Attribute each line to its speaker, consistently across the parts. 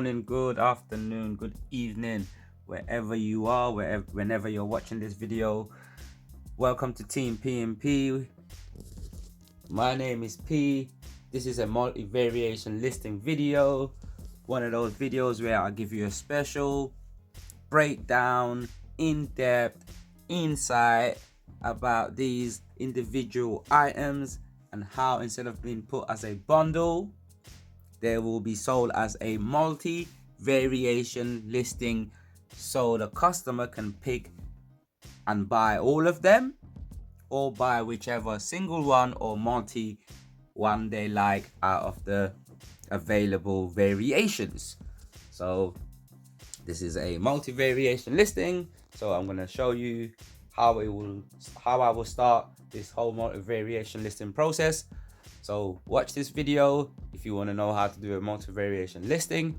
Speaker 1: morning, good afternoon, good evening, wherever you are, whenever you're watching this video. Welcome to Team P&P. My name is P. This is a multi-variation listing video. One of those videos where I'll give you a special breakdown, in-depth insight about these individual items and how, instead of being put as a bundle, they will be sold as a multi-variation listing, so the customer can pick and buy all of them, or buy whichever single one or multi one they like out of the available variations. So this is a multi-variation listing, so I'm going to show you how I will start this whole multi-variation listing process. So watch this video if you want to know how to do a multi-variation listing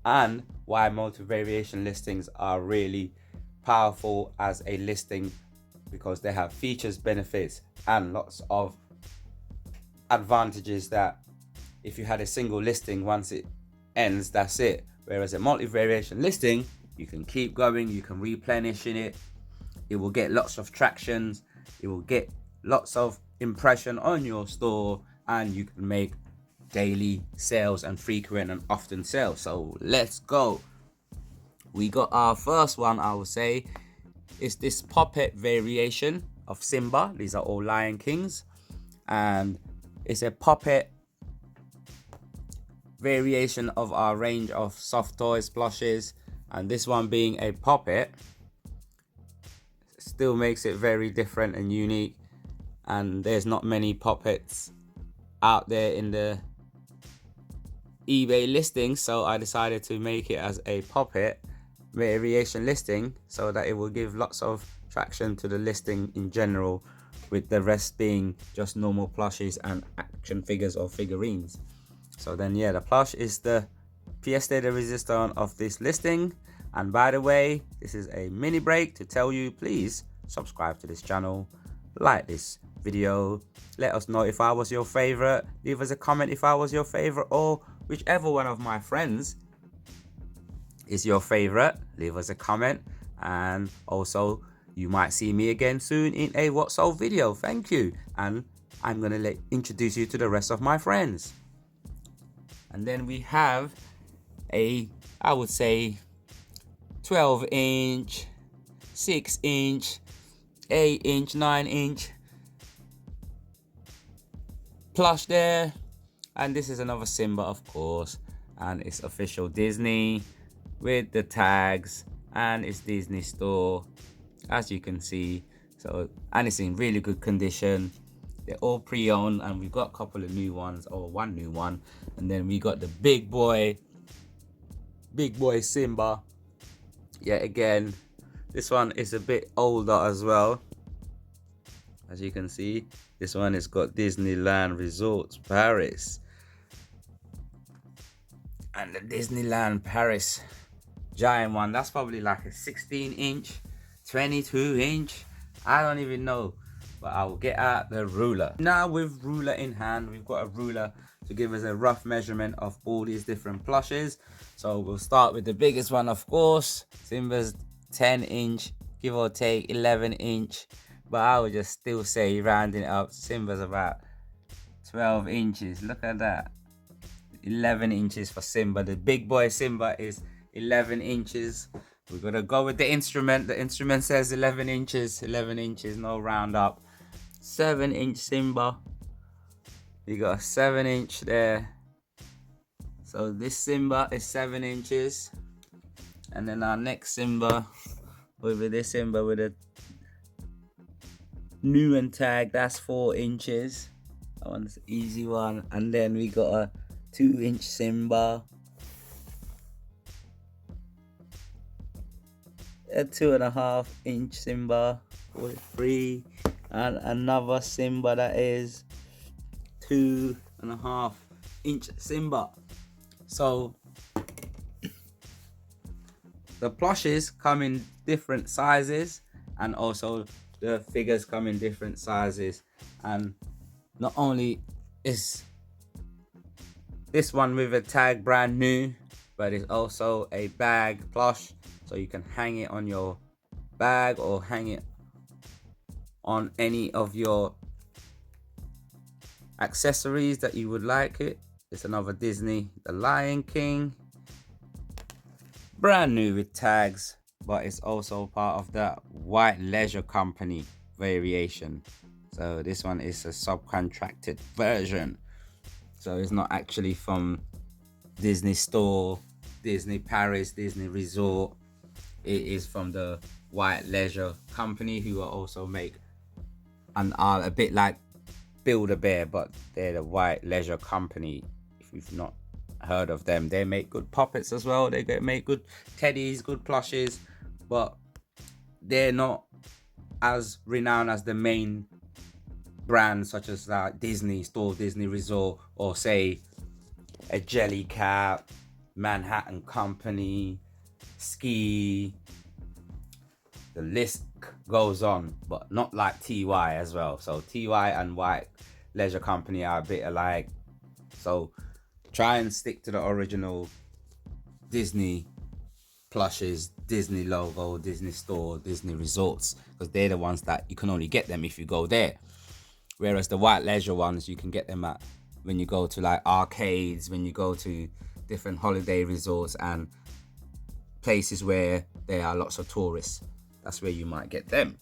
Speaker 1: and why multi-variation listings are really powerful as a listing, because they have features, benefits, and lots of advantages that if you had a single listing, once it ends, that's it. Whereas a multi-variation listing, you can keep going, you can replenish in it, it will get lots of tractions, it will get lots of impression on your store, and you can make daily sales and frequent and often sales. So let's go. We got our first one, I would say, is this puppet variation of Simba. These are all Lion Kings, and it's a puppet variation of our range of soft toys, plushes, and this one being a puppet still makes it very different and unique, and there's not many puppets out there in the eBay listings, so I decided to make it as a puppet variation listing so that it will give lots of traction to the listing in general, with the rest being just normal plushes and action figures or figurines. So then, yeah, the plush is the pièce de résistance of this listing. And by the way, this is a mini break to tell you, please subscribe to this channel, like this video, let us know if I was your favorite, leave us a comment if I was your favorite, or whichever one of my friends is your favorite, leave us a comment. And also, you might see me again soon in a What Sold video. Thank you. And I'm gonna introduce you to the rest of my friends. And then we have a, I would say, 12-inch, 6-inch, 8-inch, 9-inch plush there. And this is another Simba, of course, and it's official Disney with the tags, and it's Disney store, as you can see. So, and it's in really good condition. They're all pre-owned, and we've got a couple of new ones, or one new one. And then we got the big boy Simba. Yet again, this one is a bit older as well. As you can see, this one has got Disneyland Resorts Paris, and the Disneyland Paris giant one, that's probably like a 16-inch, 22-inch, I don't even know, but I will get out the ruler. Now, with ruler in hand, we've got a ruler to give us a rough measurement of all these different plushes. So we'll start with the biggest one, of course, Simba's 10-inch, give or take 11-inch, but I would just still say, rounding it up, Simba's about 12 inches. Look at that, 11 inches for Simba. The big boy Simba is 11 inches. We're gonna go with the instrument. The instrument says 11 inches, no round up. 7-inch Simba. You got a 7-inch there. So this Simba is 7 inches. And then our next Simba, with this Simba with a new and tag, that's 4 inches. That one's an easy one. And then we got a 2-inch Simba, a 2.5-inch Simba, 43, and another Simba that is 2.5-inch Simba. So the plushes come in different sizes, and also the figures come in different sizes. And not only is this one with a tag brand new, but it's also a bag plush, so you can hang it on your bag or hang it on any of your accessories that you would like it. It's another Disney, The Lion King, brand new with tags, but it's also part of the White Leisure Company variation. So this one is a subcontracted version, so it's not actually from Disney Store, Disney Paris, Disney Resort. It is from the White Leisure Company, who are also make and are a bit like Build-A-Bear, but they're the White Leisure Company. If you've not heard of them, they make good puppets as well. They make good teddies, good plushes, but they're not as renowned as the main brands such as Disney Store, Disney Resort, or say a Jellycat, Manhattan Company, Ski. The list goes on, but not like TY as well. So TY and White Leisure Company are a bit alike. So try and stick to the original Disney plushes, Disney logo, Disney Store, Disney Resorts, because they're the ones that you can only get them if you go there. Whereas the White Leisure ones, you can get them at when you go to like arcades, when you go to different holiday resorts and places where there are lots of tourists. That's where you might get them.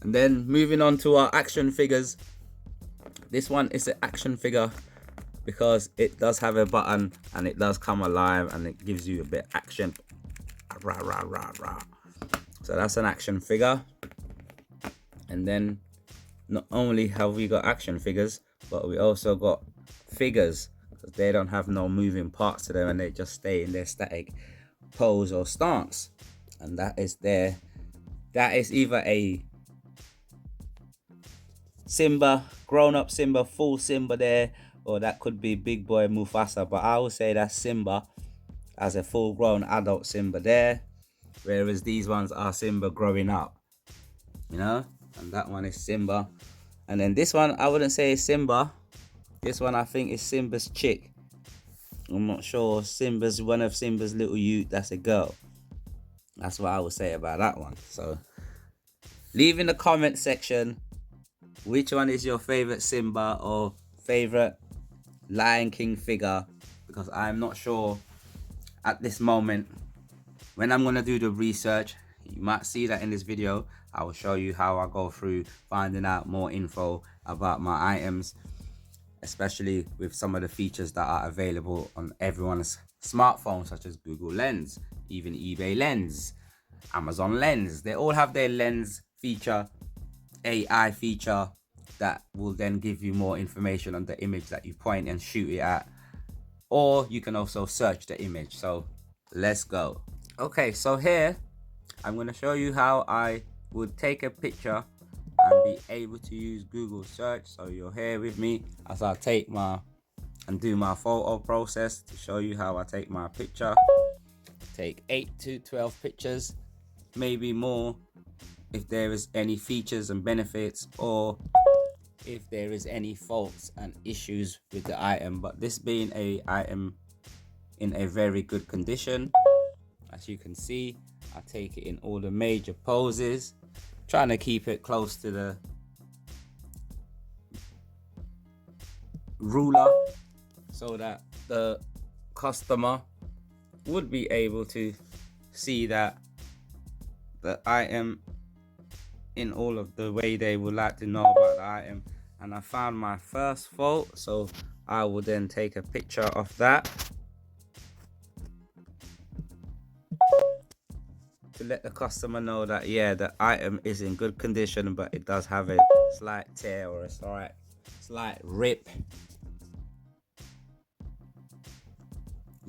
Speaker 1: And then moving on to our action figures. This one is an action figure because it does have a button and it does come alive and it gives you a bit of action. Rah, rah, rah, rah. So that's an action figure. And then not only have we got action figures, but we also got figures, because they don't have no moving parts to them and they just stay in their static pose or stance. And that is there. That is either a Simba, grown-up Simba, full Simba there, or that could be big boy Mufasa, but I would say that's Simba as a full-grown adult Simba there, whereas these ones are Simba growing up, you know, and that one is Simba. And then this one, I wouldn't say is Simba. This one I think is Simba's chick. I'm not sure. Simba's one of Simba's little youth. That's a girl. That's what I would say about that one. So leave in the comment section which one is your favorite Simba or favorite Lion King figure, because I'm not sure at this moment. When I'm going to do the research, you might see that in this video. I will show you how I go through finding out more info about my items, especially with some of the features that are available on everyone's smartphone, such as Google Lens, even eBay Lens, Amazon Lens. They all have their lens feature, AI feature, that will then give you more information on the image that you point and shoot it at, or you can also search the image. So let's go. Okay, so here I'm going to show you how I would take a picture and be able to use Google search. So you're here with me as I take and do my photo process to show you how I take my picture. Take 8 to 12 pictures, maybe more, if there is any features and benefits, or if there is any faults and issues with the item. But this being a item in a very good condition, as you can see, I take it in all the major poses, trying to keep it close to the ruler so that the customer would be able to see that the item in all of the way they would like to know about the item. And I found my first fault, so I will then take a picture of that to let the customer know that, yeah, the item is in good condition, but it does have a slight tear or a slight rip.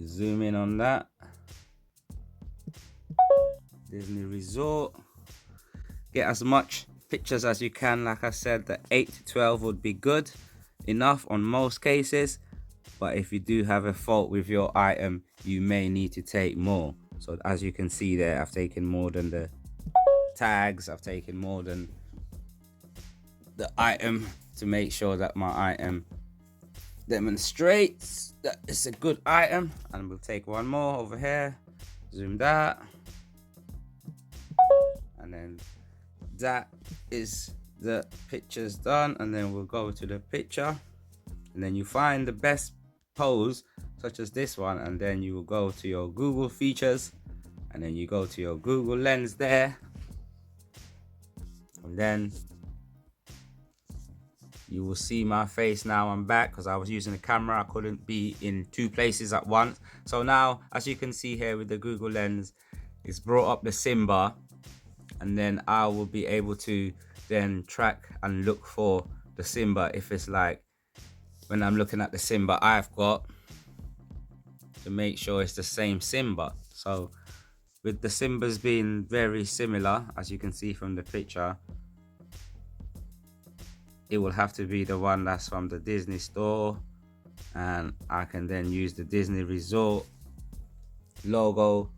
Speaker 1: Zoom in on that. Disney Resort. Get as much pictures as you can. Like I said, the 8 to 12 would be good enough on most cases, but if you do have a fault with your item, you may need to take more. So as you can see there, I've taken more than the tags, I've taken more than the item to make sure that my item, demonstrates that it's a good item. And we'll take one more over here, zoom that, and then that is the pictures done. And then we'll go to the picture, and then you find the best pose such as this one, and then you will go to your Google features, and then you go to your Google lens there, and then you will see my face. Now I'm back because I was using the camera. I couldn't be in two places at once. So now, as you can see here with the Google lens, it's brought up the Simba, and then I will be able to then track and look for the Simba. If it's like when I'm looking at the Simba I've got, to make sure it's the same Simba. So with the Simbas being very similar, as you can see from the picture, it will have to be the one that's from the Disney store, and I can then use the Disney Resort logo.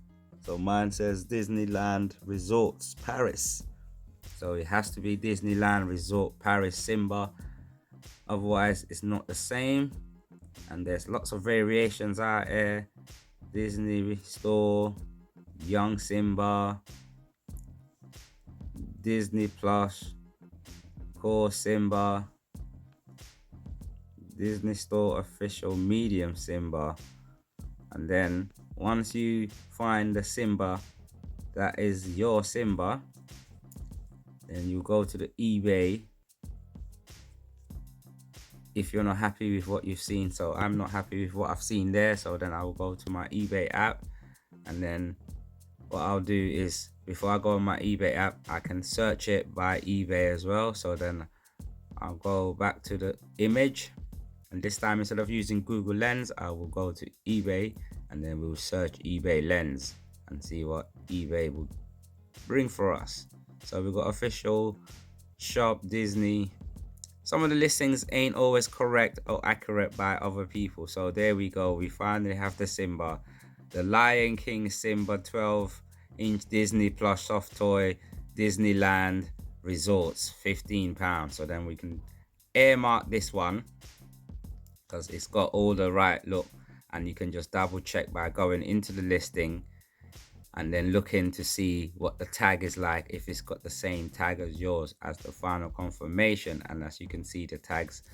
Speaker 1: So mine says Disneyland Resorts Paris, so it has to be Disneyland Resort Paris Simba, otherwise it's not the same. And there's lots of variations out here: Disney Store, Young Simba, Disney Plush, Core Simba, Disney Store Official Medium Simba. And then once you find the Simba that is your Simba, then you go to the eBay if you're not happy with what you've seen. So I'm not happy with what I've seen there, so then I will go to my eBay app, and then what I'll do is, before I go on my eBay app, I can search it by eBay as well. So then I'll go back to the image, and this time instead of using Google Lens, I will go to eBay, and then we'll search eBay Lens and see what eBay will bring for us. So we've got official, shop, Disney. Some of the listings ain't always correct or accurate by other people. So there we go, we finally have the Simba, the Lion King Simba 12-inch Disney Plush soft toy, Disneyland Resorts, £15. So then we can earmark this one because it's got all the right look, and you can just double check by going into the listing and then looking to see what the tag is like, if it's got the same tag as yours as the final confirmation. And as you can see, the tags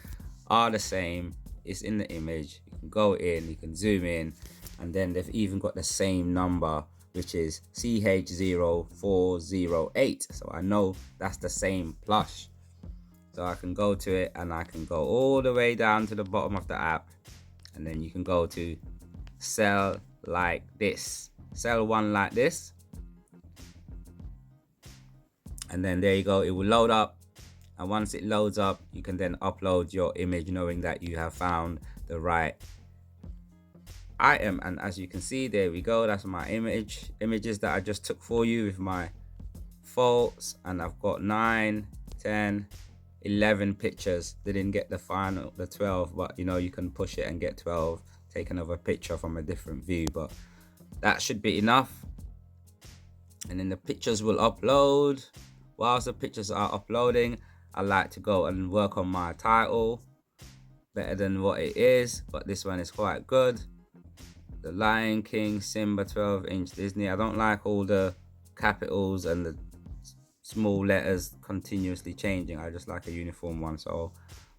Speaker 1: are the same, it's in the image. You can go in, you can zoom in, and then they've even got the same number, which is CH0408. So I know that's the same plush. So I can go to it, and I can go all the way down to the bottom of the app, and then you can go to sell like this, sell one like this, and then there you go, it will load up. And once it loads up, you can then upload your image, knowing that you have found the right item. And as you can see, there we go, that's my images that I just took for you with my faults, and I've got 9, 10, 11 pictures. Didn't get the final, the 12, but you know, you can push it and get 12, take another picture from a different view, but that should be enough. And then the pictures will upload. Whilst the pictures are uploading, I like to go and work on my title, better than what it is, but this one is quite good. The Lion King Simba 12-inch Disney. I don't like all the capitals and the small letters continuously changing. I just like a uniform one, so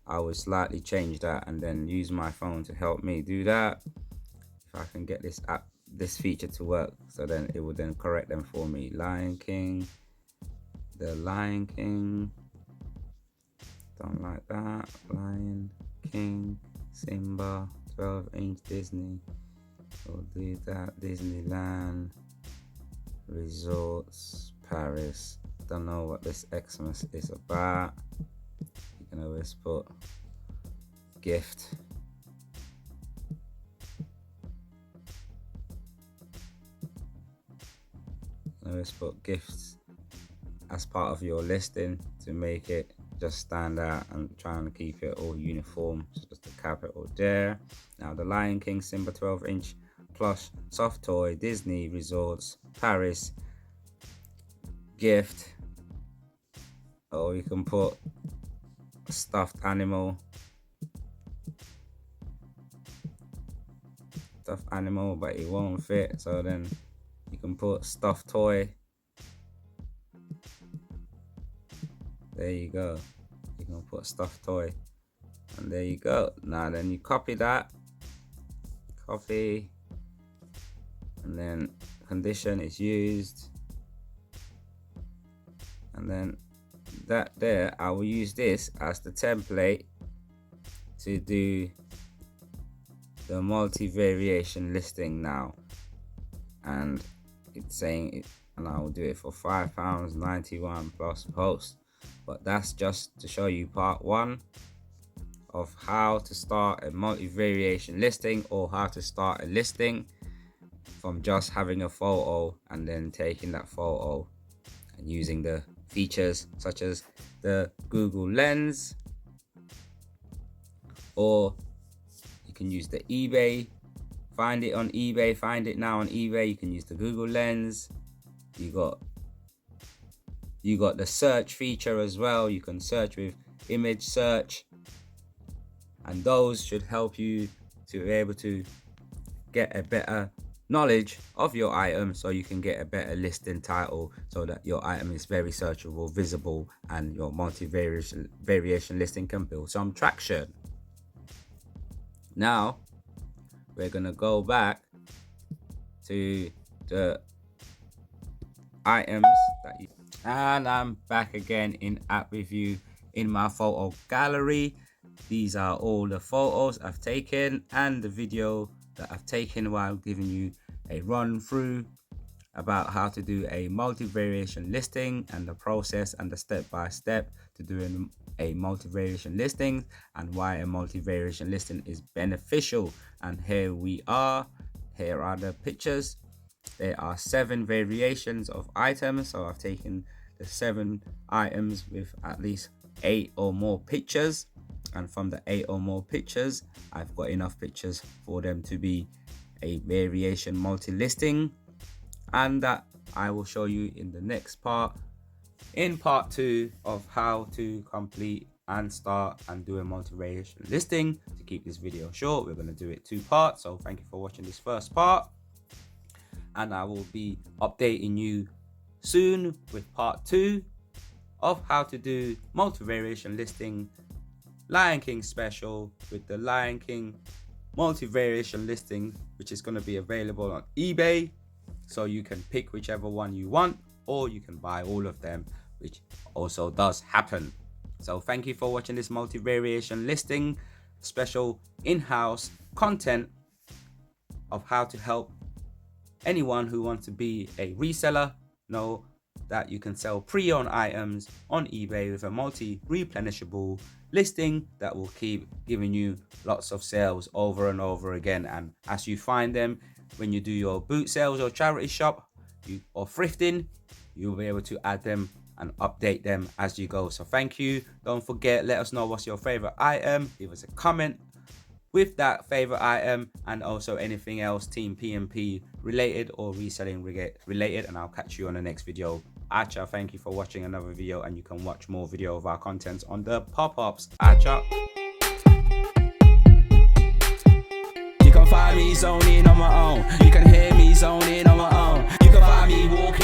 Speaker 1: I will slightly change that and then use my phone to help me do that. If I can get this app, this feature to work, so then it will then correct them for me. Lion King, the Lion King, don't like that. Lion King Simba 12-inch Disney, we'll do that. Disneyland Resorts Paris. Don't know what this Xmas is about. You can always put gift. Always put gifts as part of your listing to make it just stand out and try and keep it all uniform. So just the capital there. Now the Lion King Simba 12-inch plush soft toy, Disney Resorts Paris, gift. Or you can put a stuffed animal. stuffed animal, but it won't fit. So then you can put stuffed toy. There you go. You can put stuffed toy, and there you go. Now then you copy that, copy, and then condition is used, and then that there, I will use this as the template to do the multi-variation listing now. And it's saying it, and I will do it for £5.91 plus post. But that's just to show you part 1 of how to start a multi-variation listing, or how to start a listing from just having a photo and then taking that photo and using the features such as the Google Lens, or you can use the eBay, find it on eBay, find it now on eBay. You can use the Google Lens. You got the search feature as well. You can search with image search, and those should help you to be able to get a better knowledge of your item, so you can get a better listing title, so that your item is very searchable, visible, and your multi-variation listing can build some traction. Now we're gonna go back to the items that you, and I'm back again in app review in my photo gallery. These are all the photos I've taken and the video that I've taken while giving you a run through about how to do a multi-variation listing, and the process and the step-by-step to doing a multi-variation listing, and why a multi-variation listing is beneficial. And here we are. Here are the pictures. There are 7 variations of items, so I've taken the 7 items with at least 8 or more pictures, and from the 8 or more pictures, I've got enough pictures for them to be a variation multi-listing, and that I will show you in the next part, in part 2 of how to complete and start and do a multi-variation listing. To keep this video short, we're going to do it 2 parts, so thank you for watching this first part, and I will be updating you soon with part 2 of how to do multi-variation listing Lion King special, with the Lion King multi-variation listing, which is going to be available on eBay, so you can pick whichever one you want, or you can buy all of them, which also does happen. So thank you for watching this multi-variation listing special in-house content of how to help anyone who wants to be a reseller know that you can sell pre-owned items on eBay with a multi-replenishable listing that will keep giving you lots of sales over and over again. And as you find them, when you do your boot sales or charity shop or thrifting, you'll be able to add them and update them as you go. So thank you. Don't forget, let us know what's your favorite item. Leave us a comment with that favorite item, and also anything else Team PMP related or reselling related, and I'll catch you on the next video. Acha, thank you for watching another video, and you can watch more video of our contents on the pop-ups. Acha. You can find me zoning on my own. You can hear me zoning on my own. You can find me walking